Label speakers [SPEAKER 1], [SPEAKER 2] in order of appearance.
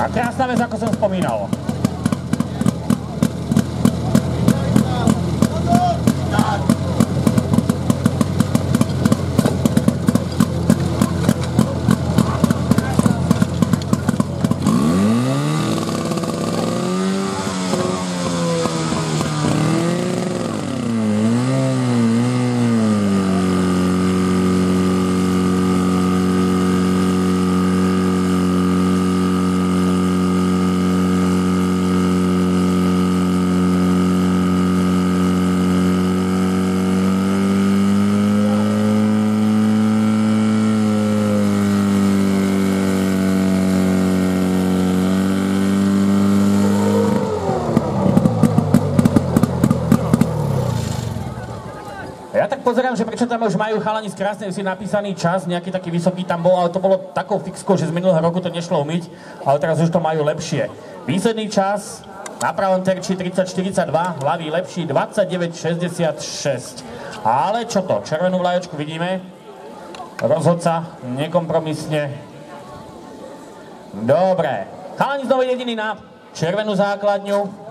[SPEAKER 1] A krásna vec, ako som spomínal. Ja tak pozerám, že prečo tam už majú chalani z Krásnej si napísaný čas, nejaký taký vysoký tam bol, ale to bolo takou fixkou, že z minulého roku to nešlo umyť, ale teraz už to majú lepšie. Výsledný čas na pravom terči 30.42, ľavý lepší 29.66. Ale čo to? Červenú vlajočku vidíme. Rozhodca nekompromisne. Dobre. Chalani znovu jediný na červenú základňu.